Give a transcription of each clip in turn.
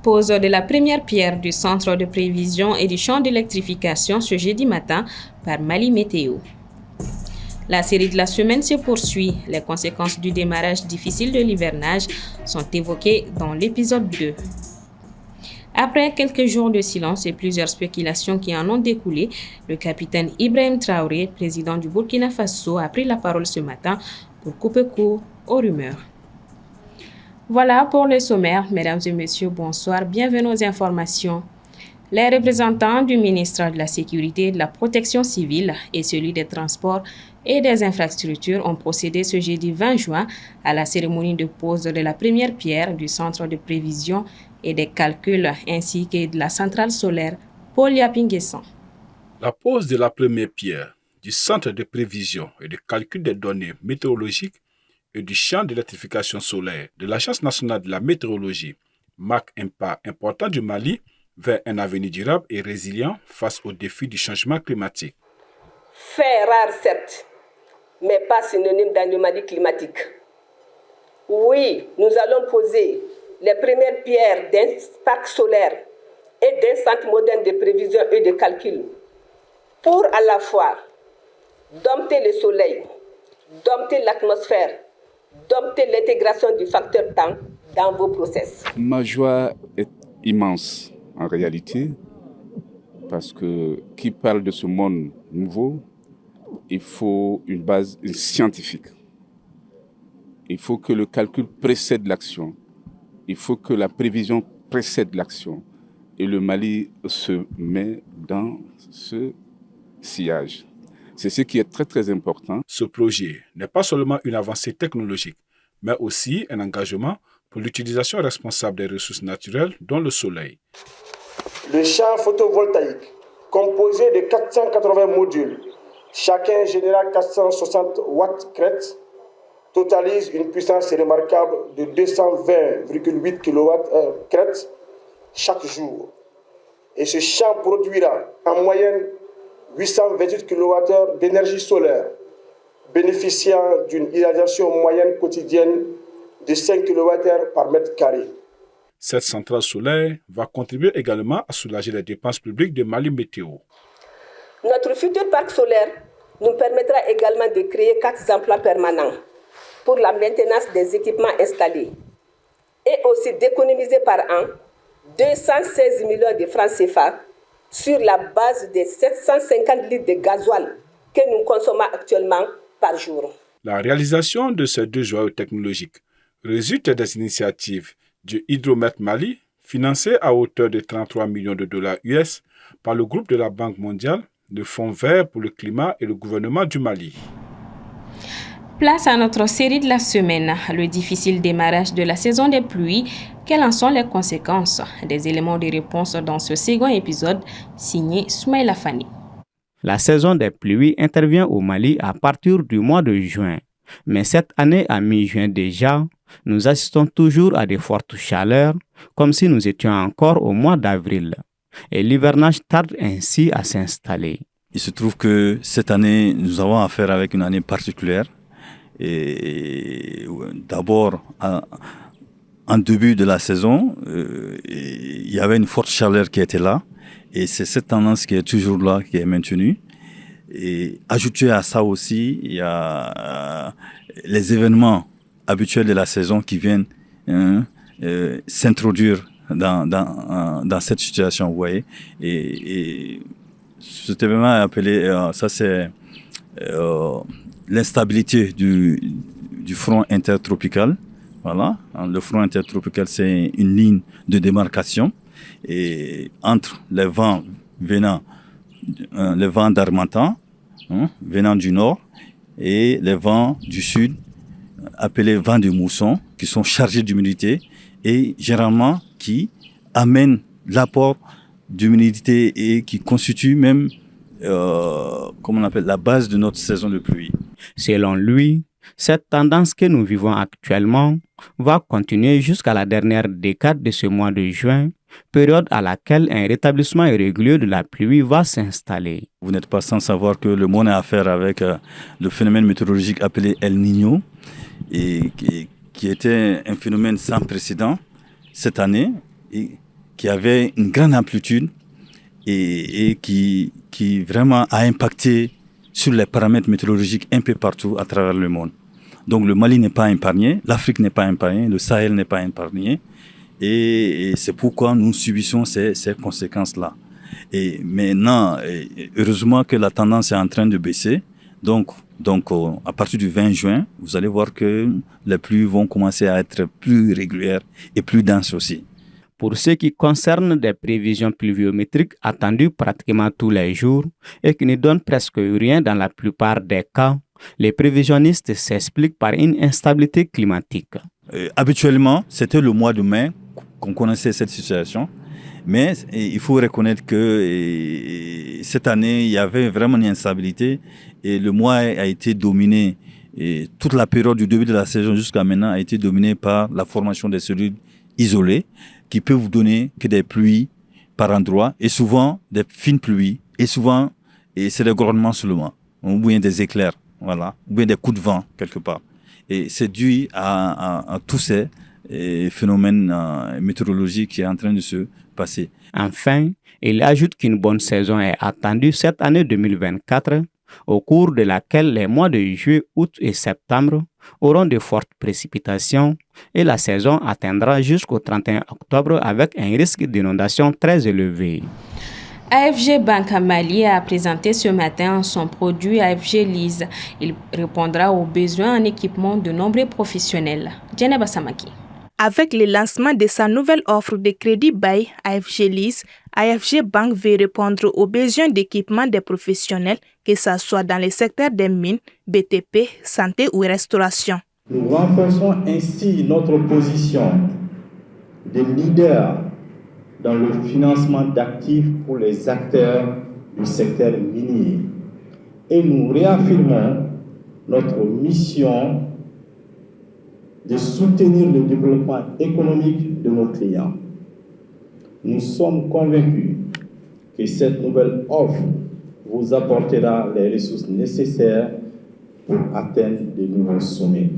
Pose de la première pierre du centre de prévision et du champ d'électrification ce jeudi matin par Mali Météo. La série de la semaine se poursuit. Les conséquences du démarrage difficile de l'hivernage sont évoquées dans l'épisode 2. Après quelques jours de silence et plusieurs spéculations qui en ont découlé, le capitaine Ibrahim Traoré, président du Burkina Faso, a pris la parole ce matin pour couper court aux rumeurs. Voilà pour le sommaire. Mesdames et messieurs, bonsoir. Bienvenue aux informations. Les représentants du ministre de la Sécurité et de la Protection civile et celui des Transports et des Infrastructures ont procédé ce jeudi 20 juin à la cérémonie de pose de la première pierre du Centre de prévision et des calculs ainsi que de la centrale solaire Paul Yapinguessan. La pose de la première pierre du Centre de prévision et de calcul des données météorologiques et du champ d'électrification solaire de l'Agence nationale de la météorologie marque un pas important du Mali vers un avenir durable et résilient face aux défis du changement climatique. Fait rare certes, mais pas synonyme d'anomalie climatique. Oui, nous allons poser les premières pierres d'un parc solaire et d'un centre moderne de prévision et de calcul pour à la fois dompter le soleil, dompter l'atmosphère, dompter l'intégration du facteur temps dans vos process. Ma joie est immense en réalité, parce que qui parle de ce monde nouveau, il faut une base scientifique. Il faut que le calcul précède l'action. Il faut que la prévision précède l'action. Et le Mali se met dans ce sillage. C'est ce qui est très très important. Ce projet n'est pas seulement une avancée technologique, mais aussi un engagement pour l'utilisation responsable des ressources naturelles, dont le soleil. Le champ photovoltaïque, composé de 480 modules, chacun générant 460 watts crête, totalise une puissance remarquable de 220,8 kW crête chaque jour. Et ce champ produira en moyenne 828 kWh d'énergie solaire, bénéficiant d'une irradiation moyenne quotidienne de 5 kWh par mètre carré. Cette centrale solaire va contribuer également à soulager les dépenses publiques de Mali Météo. Notre futur parc solaire nous permettra également de créer 4 emplois permanents pour la maintenance des équipements installés et aussi d'économiser par an 216 millions de francs CFA sur la base des 750 litres de gasoil que nous consommons actuellement par jour. La réalisation de ces deux joyaux technologiques résulte des initiatives du Hydromet Mali, financées à hauteur de 33 millions de dollars US par le groupe de la Banque mondiale, le Fonds vert pour le climat et le gouvernement du Mali. Place à notre série de la semaine, le difficile démarrage de la saison des pluies. Quelles en sont les conséquences? Des éléments de réponse dans ce second épisode, signé Soumaïla Fani. La saison des pluies intervient au Mali à partir du mois de juin. Mais cette année, à mi-juin déjà, nous assistons toujours à de fortes chaleurs, comme si nous étions encore au mois d'avril. Et l'hivernage tarde ainsi à s'installer. Il se trouve que cette année, nous avons affaire avec une année particulière. Et d'abord, en début de la saison, il y avait une forte chaleur qui était là. Et c'est cette tendance qui est toujours là, qui est maintenue. Et ajouté à ça aussi, il y a les événements habituels de la saison qui viennent s'introduire dans cette situation, vous voyez. Et cet événement est appelé, ça c'est l'instabilité du front intertropical. Voilà. Le front intertropical, c'est une ligne de démarcation et entre les vents d'Harmattan, venant du nord, et les vents du sud, appelés vents de mousson, qui sont chargés d'humidité et généralement qui amènent l'apport d'humidité et qui constituent même, la base de notre saison de pluie. Selon lui, Cette tendance que nous vivons actuellement va continuer jusqu'à la dernière décade de ce mois de juin, période à laquelle un rétablissement irrégulier de la pluie va s'installer. Vous n'êtes pas sans savoir que le monde a affaire avec le phénomène météorologique appelé El Niño, et qui était un phénomène sans précédent cette année, et qui avait une grande amplitude et qui vraiment a impacté sur les paramètres météorologiques un peu partout à travers le monde. Donc le Mali n'est pas épargné, l'Afrique n'est pas épargnée, le Sahel n'est pas épargné, et c'est pourquoi nous subissons ces conséquences-là. Et maintenant, heureusement que la tendance est en train de baisser. Donc à partir du 20 juin, vous allez voir que les pluies vont commencer à être plus régulières et plus denses aussi. Pour ce qui concerne des prévisions pluviométriques attendues pratiquement tous les jours et qui ne donnent presque rien dans la plupart des cas, les prévisionnistes s'expliquent par une instabilité climatique. Habituellement, c'était le mois de mai qu'on connaissait cette situation, mais il faut reconnaître que cette année, il y avait vraiment une instabilité et le mois a été dominé, et toute la période du début de la saison jusqu'à maintenant a été dominée par la formation des cellules isolées qui peuvent vous donner que des pluies par endroit et souvent des fines pluies et souvent c'est des grondements seulement ou bien des éclairs, voilà, ou bien des coups de vent quelque part. Et c'est dû à tous ces phénomènes météorologiques qui est en train de se passer. Enfin, il ajoute qu'une bonne saison est attendue cette année 2024, au cours de laquelle les mois de juillet, août et septembre auront de fortes précipitations et la saison atteindra jusqu'au 31 octobre avec un risque d'inondation très élevé. AFG Bank Mali a présenté ce matin son produit AFG Lease. Il répondra aux besoins en équipement de nombreux professionnels. Djeneba Samaki. Avec le lancement de sa nouvelle offre de crédit bail AFG Lease, AFG Bank veut répondre aux besoins d'équipement des professionnels, que ce soit dans les secteurs des mines, BTP, santé ou restauration. Nous renforçons ainsi notre position de leader dans le financement d'actifs pour les acteurs du secteur minier. Et nous réaffirmons notre mission de soutenir le développement économique de nos clients. Nous sommes convaincus que cette nouvelle offre vous apportera les ressources nécessaires pour atteindre de nouveaux sommets.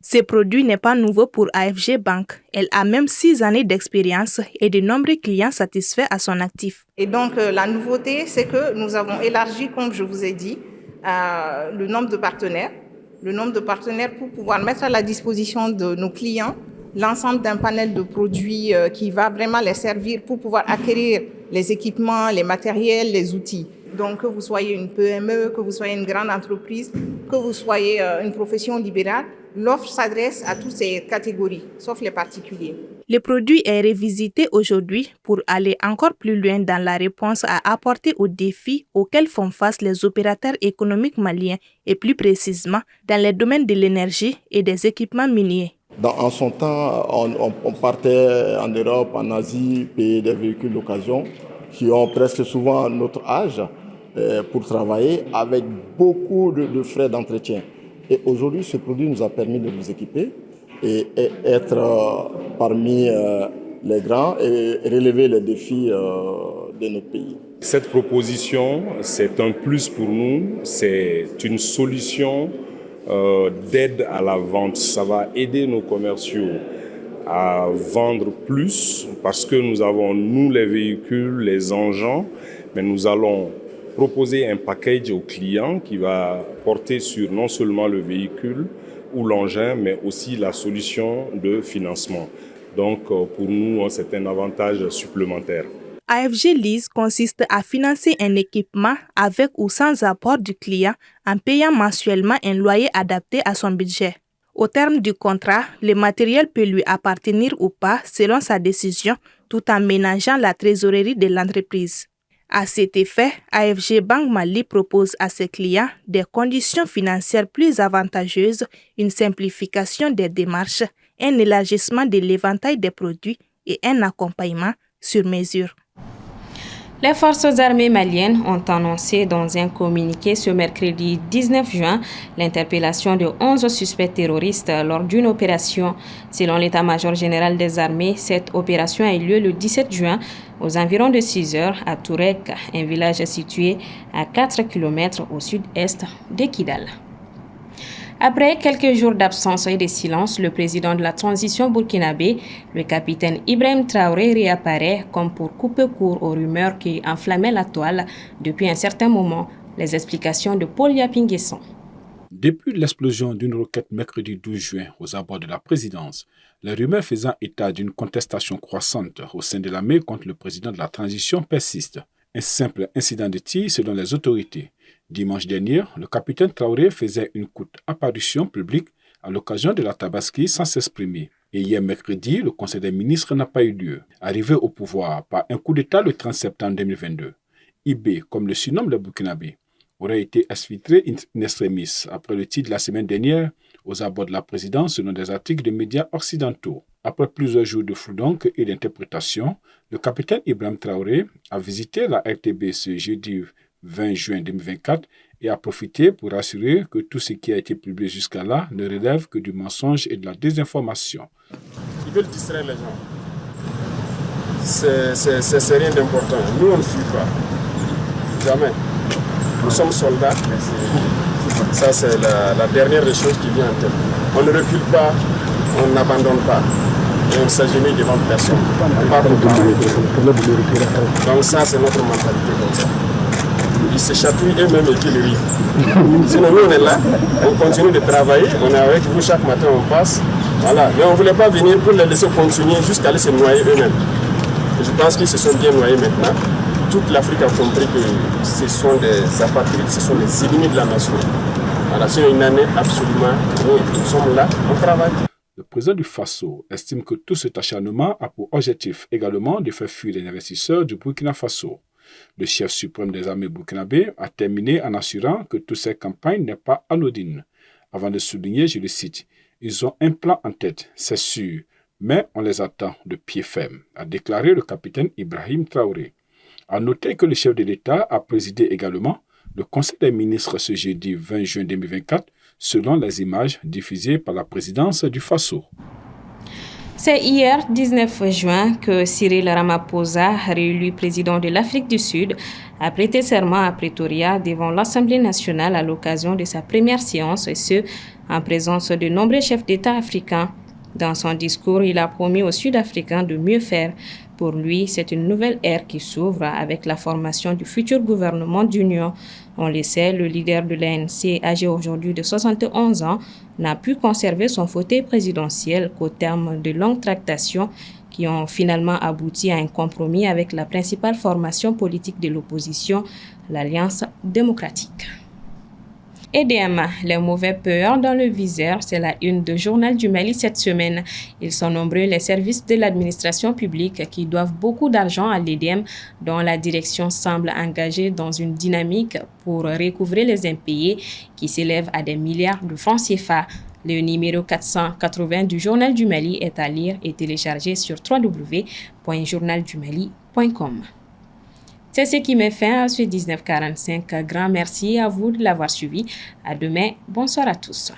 Ce produit n'est pas nouveau pour AFG Bank. Elle a même 6 années d'expérience et de nombreux clients satisfaits à son actif. Et donc, la nouveauté, c'est que nous avons élargi, comme je vous ai dit, le nombre de partenaires. Le nombre de partenaires pour pouvoir mettre à la disposition de nos clients l'ensemble d'un panel de produits qui va vraiment les servir pour pouvoir acquérir les équipements, les matériels, les outils. Donc, que vous soyez une PME, que vous soyez une grande entreprise, que vous soyez une profession libérale, l'offre s'adresse à toutes ces catégories, sauf les particuliers. Le produit est revisité aujourd'hui pour aller encore plus loin dans la réponse à apporter aux défis auxquels font face les opérateurs économiques maliens et plus précisément dans les domaines de l'énergie et des équipements miniers. En son temps, on partait en Europe, en Asie, payer des véhicules d'occasion qui ont presque souvent notre âge pour travailler avec beaucoup de frais d'entretien. Et aujourd'hui, ce produit nous a permis de nous équiper et être parmi les grands et relever les défis de notre pays. Cette proposition, c'est un plus pour nous, c'est une solution d'aide à la vente. Ça va aider nos commerciaux à vendre plus parce que nous avons, nous, les véhicules, les engins, mais nous allons proposer un package au client qui va porter sur non seulement le véhicule ou l'engin, mais aussi la solution de financement. Donc, pour nous, c'est un avantage supplémentaire. AFG Lease consiste à financer un équipement avec ou sans apport du client en payant mensuellement un loyer adapté à son budget. Au terme du contrat, le matériel peut lui appartenir ou pas selon sa décision, tout en ménageant la trésorerie de l'entreprise. À cet effet, AFG Bank Mali propose à ses clients des conditions financières plus avantageuses, une simplification des démarches, un élargissement de l'éventail des produits et un accompagnement sur mesure. Les forces armées maliennes ont annoncé dans un communiqué ce mercredi 19 juin l'interpellation de 11 suspects terroristes lors d'une opération. Selon l'état-major général des armées, cette opération a eu lieu le 17 juin aux environs de 6 heures à Tourek, un village situé à 4 km au sud-est de Kidal. Après quelques jours d'absence et de silence, le président de la transition burkinabé, le capitaine Ibrahim Traoré, réapparaît comme pour couper court aux rumeurs qui enflammaient la toile depuis un certain moment. Les explications de Paul Yapinguesson. Depuis l'explosion d'une roquette mercredi 12 juin aux abords de la présidence, les rumeurs faisant état d'une contestation croissante au sein de l'armée contre le président de la transition persistent. Un simple incident de tir selon les autorités. Dimanche dernier, le capitaine Traoré faisait une courte apparition publique à l'occasion de la Tabaski sans s'exprimer. Et hier mercredi, le Conseil des ministres n'a pas eu lieu. Arrivé au pouvoir par un coup d'État le 30 septembre 2022, IB, comme le surnomme le Burkinabé, aurait été exfiltré in extremis après le tir de la semaine dernière aux abords de la présidence selon des articles de médias occidentaux. Après plusieurs jours de flou donc et d'interprétation, le capitaine Ibrahim Traoré a visité la RTB ce jeudi 20 juin 2024 et a profité pour assurer que tout ce qui a été publié jusqu'à là ne relève que du mensonge et de la désinformation. Ils veulent distraire les gens. C'est rien d'important. Nous, on ne fuit pas. Jamais. Nous sommes soldats. Ça, c'est la dernière des choses qui vient en tête. On ne recule pas, on n'abandonne pas. Et on ne s'agenouille devant personne. Donc ça, c'est notre mentalité comme ça. Ils se chatouillent eux-mêmes et qu'ils rient. Sinon, nous, on est là, on continue de travailler, on est avec vous chaque matin, on passe. Voilà. Mais on ne voulait pas venir pour les laisser continuer jusqu'à aller se noyer eux-mêmes. Je pense qu'ils se sont bien noyés maintenant. Toute l'Afrique a compris que ce sont des apatrides, ce sont des ennemis de la nation. Voilà, c'est une année absolument rien. Nous sommes là, on travaille. Le président du Faso estime que tout cet acharnement a pour objectif également de faire fuir les investisseurs du Burkina Faso. Le chef suprême des armées burkinabé a terminé en assurant que toutes ces campagnes n'est pas anodine. Avant de souligner, je le cite, « Ils ont un plan en tête, c'est sûr, mais on les attend de pied ferme », a déclaré le capitaine Ibrahim Traoré. À noter que le chef de l'État a présidé également le Conseil des ministres ce jeudi 20 juin 2024, selon les images diffusées par la présidence du Faso. C'est hier, 19 juin, que Cyril Ramaphosa, réélu président de l'Afrique du Sud, a prêté serment à Pretoria devant l'Assemblée nationale à l'occasion de sa première séance, et ce, en présence de nombreux chefs d'État africains. Dans son discours, il a promis aux Sud-Africains de mieux faire. Pour lui, c'est une nouvelle ère qui s'ouvre avec la formation du futur gouvernement d'union. On le sait, le leader de l'ANC, âgé aujourd'hui de 71 ans, n'a pu conserver son fauteuil présidentiel qu'au terme de longues tractations qui ont finalement abouti à un compromis avec la principale formation politique de l'opposition, l'Alliance démocratique. EDM, les mauvais payeurs dans le viseur, c'est la une de Journal du Mali cette semaine. Ils sont nombreux les services de l'administration publique qui doivent beaucoup d'argent à l'EDM, dont la direction semble engagée dans une dynamique pour recouvrer les impayés qui s'élèvent à des milliards de francs CFA. Le numéro 480 du Journal du Mali est à lire et télécharger sur www.journaldumali.com. C'est ce qui met fin à ce 1945. Grand merci à vous de l'avoir suivi. À demain. Bonsoir à tous.